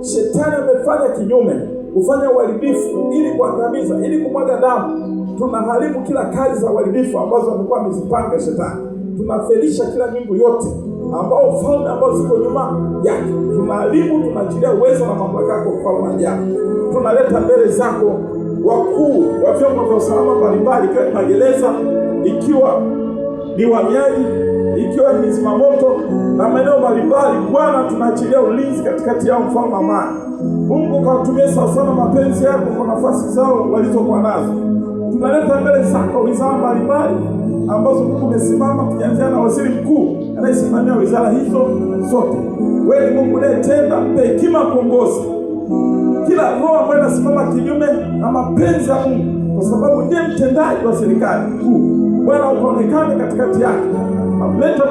shetani amefanya kinyume, kufanya uharibifu ili kuangamiza, ili kumwaga damu. Tunaharibu kila kazi za uharibifu ambazo amekuwa amezipanga shetani. Tunafelisha kila miungu yote ambao falme ambao ziko nyuma yake. Tunaharibu, tunaachilia uwezo na mamlaka yako mfalme wa ajabu. Tunaleta mbele zako wakuu wa vyombo vya usalama mbalimbali, ikiwa ni magereza, ikiwa ni uhamiaji, ikiwa ni zimamoto na maeneo mbalimbali. Bwana, tunaachilia ulinzi katikati yao mfalme wa amani. Mungu kawatumie sawasawa mapenzi yako kwa nafasi zao walizokuwa nazo. Tunaleta mbele zako wizara mbalimbali ambazo Mungu umesimama, tukianzia na waziri mkuu anayesimamia wizara hizo zote. Wewe ni Mungu unayetenda, mpe hekima kuongoza kila roho ambayo inasimama kinyume na mapenzi ya Mungu, kwa sababu ndiye mtendaji wa serikali kuu. Bwana, ukaonekane katikati yake. Mleta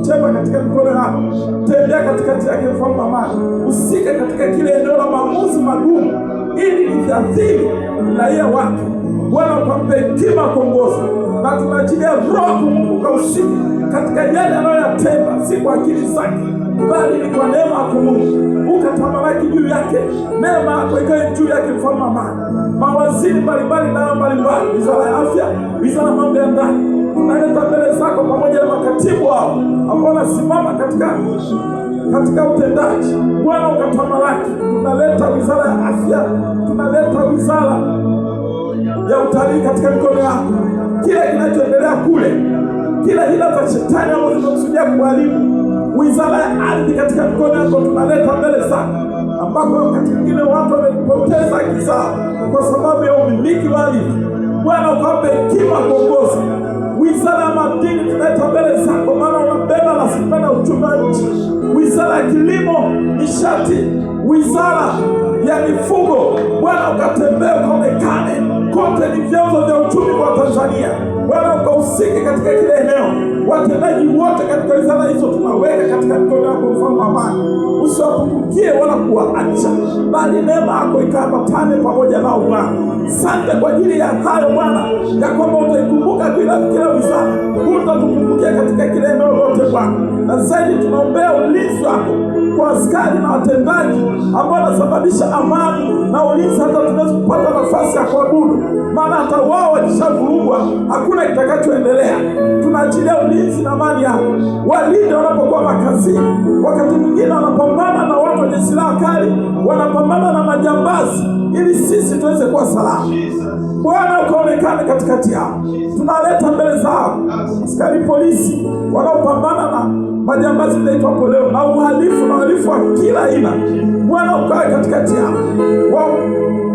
chemba katika mikono yako. Tembea katikati yake mfalme wa amani. Usika katika kile eneo la maamuzi magumu ili litaathiri raia wake. Bwana, ukampe hekima kuongoza. Na tunaachilia roho Mungu kausika katika yale anayoyatenda, si kwa akili zake, bali ni kwa neema yako Mungu. Ukatamalaki juu yake, neema yako ikae juu yake mfalme wa amani. Mawaziri mbalimbali na mbalimbali, wizara ya afya, wizara ya mambo ya ndani, tunaleta mbele zako pamoja na makatibu wao ambao wanasimama katika utendaji. Bwana, ukatamalaki. Tunaleta wizara ya afya, tunaleta wizara ya utalii katika mikono yako. Kile kinachoendelea kule, kila hila za shetani ambazo zinakusudia kuharibu wizara ya ardhi katika mikono yako, tunaleta mbele zako, ambako wakati mwingine watu wamepoteza haki zao kwa sababu ya umiliki wa ardhi. Bwana, ukawape hekima kuongoza. Wizara ya madini tunaleta mbele zako, maana unabeba rasilimali na uchumi wa nchi. Wizara ya kilimo, nishati, wizara ya mifugo, Bwana, ukatembea ukaonekane kote, ni vyanzo vya uchumi kwa Tanzania. Bwana, ukahusike katika kile eneo. Watendaji wote katika wizara hizo tunaweka katika mikono yako mfalme wa amani. Usiwapungukie wala kuwaacha, bali neema yako ikaambatane pamoja nao Bwana. Asante kwa ajili ya hayo Bwana, ya kwamba utaikumbuka kila wizara, utatukumbukia katika kile eneo lote Bwana. Na zaidi tunaombea ulinzi wako kwa askari na watendaji ambao wanasababisha amani na ulinzi, hata tunaweza kupata nafasi ya kuabudu, maana hata wao wakishavurugwa hakuna kitakachoendelea. Tunaachilia ulinzi na amani yako. Walinde wanapokuwa makazini. Wakati mwingine wanapambana na watu wenye silaha kali, wanapambana na majambazi ili sisi tuweze kuwa salama. Bwana, ukaonekane katikati yao. Tunaleta mbele zao askari polisi wanaopambana na majambazi inaitwa poleo na uhalifu na uhalifu wa kila aina. Bwana, ukae katikati yao.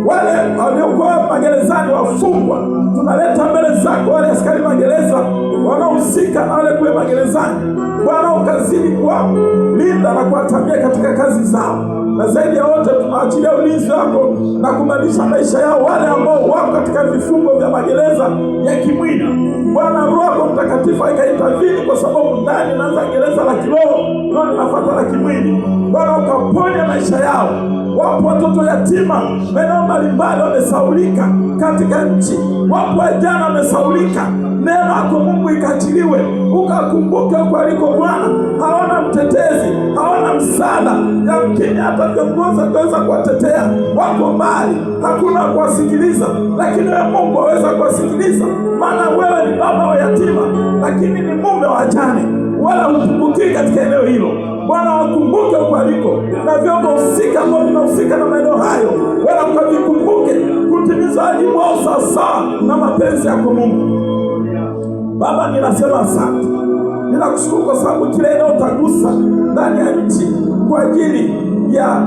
Wale waliokuwa magerezani, wafungwa, tunaleta mbele zako wale askari magereza wanaohusika na wale kule magerezani. Bwana, ukazidi kuwalinda na kuwatamia katika kazi zao. Na zaidi ya wote tunaachilia ulinzi wako na kubadilisha maisha yao wale ambao wako katika vifungo vya magereza ya kimwili. Bwana, Roho Mtakatifu akaitavini, kwa sababu ndani inaanza gereza la kiroho ndio linafuata la kimwili. Bwana, ukaponya maisha yao. Wapo watoto yatima maeneo mbalimbali wamesaulika katika nchi, wapo wajana wamesaulika. Neema yako Mungu ikachiliwe, ukakumbuke huko aliko Bwana. Hawana mtetezi, hawana msaada, yamkini hata viongozi waweza kuwatetea, wako mbali, hakuna kuwasikiliza. Lakini wewe Mungu waweza kuwasikiliza, maana wewe ni baba wa yatima, lakini ni mume wa wajane, wala hupunguki katika eneo hilo. Bwana, wakumbuke huko aliko, na vyombo husika ambao vinahusika na maeneo hayo, wala ukavikumbuke kutimiza wajibu wao sawasawa na mapenzi yako Mungu. Baba, ninasema asante. Ninakushukuru kwa sababu kile eneo utagusa ndani ya nchi kwa ajili ya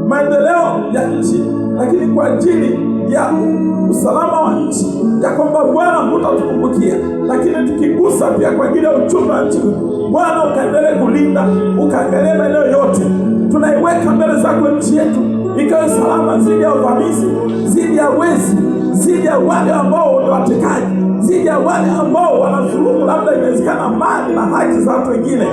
maendeleo ya nchi, lakini kwa ajili ya usalama wa nchi, ya kwamba Bwana hutatukumbukia, lakini tukigusa pia kwa ajili ya uchumi wa nchi. Bwana, ukaendelee kulinda, ukaangalia maeneo yote. Tunaiweka mbele zako nchi yetu ikawe salama zidi ya uvamizi, zidi ya wezi, zidi ya wale ambao ni watekaji, zidi ya wale ambao wanadhulumu labda inawezekana mali na haki za watu wengine.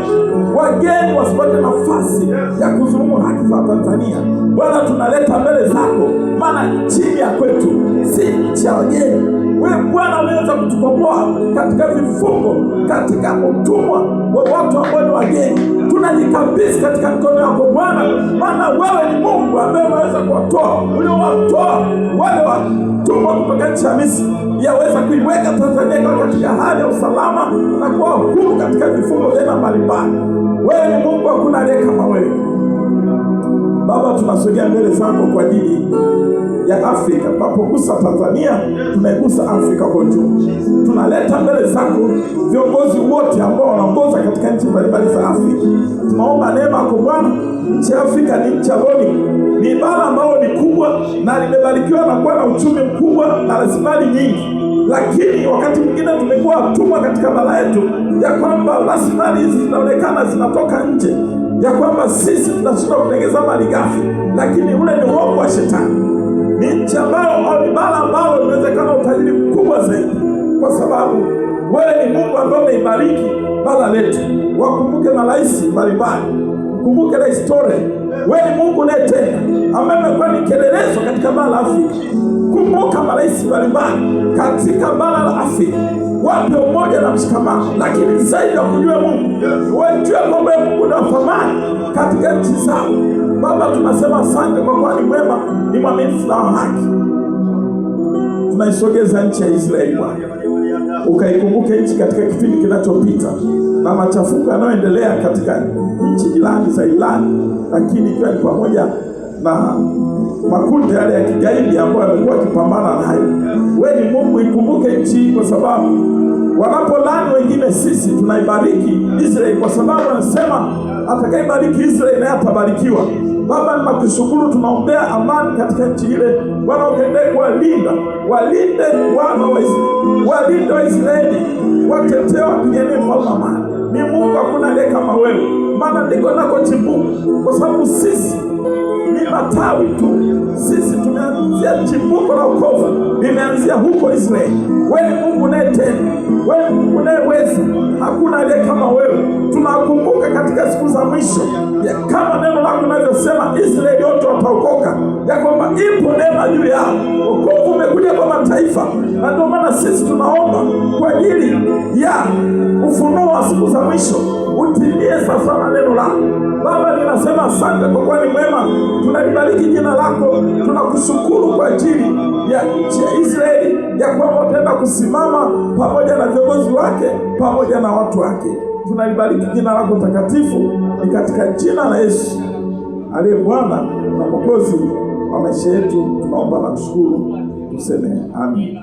Wageni wasipate nafasi ya kudhulumu haki za Tanzania. Bwana, tunaleta mbele zako, maana nchi ya kwetu si nchi ya wageni. Wewe Bwana unaweza kutukomboa katika vifungo, katika utumwa wa watu ambao ni wageni. tunajikabidhi katika mikono yako Bwana, maana wewe ni Mungu ambaye unaweza kuwatoa, uliowatoa wale watumwa kutoka nchi ya Misri, yaweza kuiweka Tanzania katika hali ya usalama na kuwa huru katika vifungo vya mbalimbali. Wewe ni Mungu, hakuna aliye kama wewe. Baba, tunasogea mbele zako kwa ajili ya Afrika. Tunapogusa Tanzania, tunaigusa Afrika kwa ujumla. Tunaleta mbele zako viongozi wote ambao wanaongoza katika nchi mbalimbali za Afrika. Tunaomba neema yako Bwana. Nchi ya Afrika ni nchi ambayo ni bara ambalo ni kubwa na limebarikiwa na kuwa na uchumi mkubwa na rasilimali nyingi, lakini wakati mwingine tumekuwa watumwa katika bara yetu, ya kwamba rasilimali hizi zinaonekana zinatoka nje, ya kwamba sisi tunashindwa kutengeneza malighafi, lakini ule ni uongo wa shetani. Ni nchi ambayo ni bara ambalo inawezekana utajiri mkubwa zaidi, kwa sababu wewe ni Mungu ambaye umeibariki bara letu. Wakumbuke marais mbalimbali, kumbuke na historia. Wewe ni Mungu unayetenda, ambaye amekuwa ni kielelezo katika bara la Afrika. Kumbuka marais mbalimbali katika bara la Afrika, wape umoja na mshikamano, lakini zaidi ya kujua Mungu, wajue kwamba Mungu ni wa thamani katika nchi zao. Baba, tunasema asante kwa kuwa ni mwema, ni mwaminifu na haki. Tunaisogeza nchi ya Israeli Bwana, ukaikumbuke nchi katika kipindi kinachopita na machafuko yanayoendelea katika nchi jirani za Irani, lakini ikiwa ni pamoja na makundi yale ya kigaidi ambayo yamekuwa yakipambana nayo. Wewe ni Mungu, ikumbuke nchi, kwa sababu wanapolani wengine, sisi tunaibariki Israeli, kwa sababu anasema atakayebariki Israeli naye atabarikiwa. Baba, ninakushukuru, tunaombea amani katika nchi ile. Bwana, ukaendelee kuwalinda, walinde wana wa Israeli, walinde wa Israeli, watetee, wapiganie mfalme amani. Ni Mungu, hakuna aliye kama wewe, maana ndiko nako chimbuko, kwa sababu sisi ni matawi tu. Sisi tumeanzia chimbuko la wokovu, limeanzia huko Israeli. Wewe ni Mungu unayetenda, wewe ni Mungu unayeweza, hakuna aliye kama wewe. Tunakumbuka katika siku za mwisho, ya kama neno lako linavyosema, Israeli wote wataokoka, ya kwamba ipo neema juu yao. Wokovu umekuja kwa mataifa, na ndio maana sisi tunaomba kwa ajili ya ufunuo wa siku za mwisho, utimie sasa na neno lako. Baba, ninasema asante kwa kuwa ni mwema. Tunalibariki jina lako, tunakushukuru kwa ajili ya nchi ya Israeli, ya kwamba utaenda kusimama pamoja na viongozi wake, pamoja na watu wake. Tunalibariki jina lako takatifu, ni katika jina la Yesu aliye Bwana na Mwokozi wa maisha yetu tunaomba na kushukuru, tuseme amen.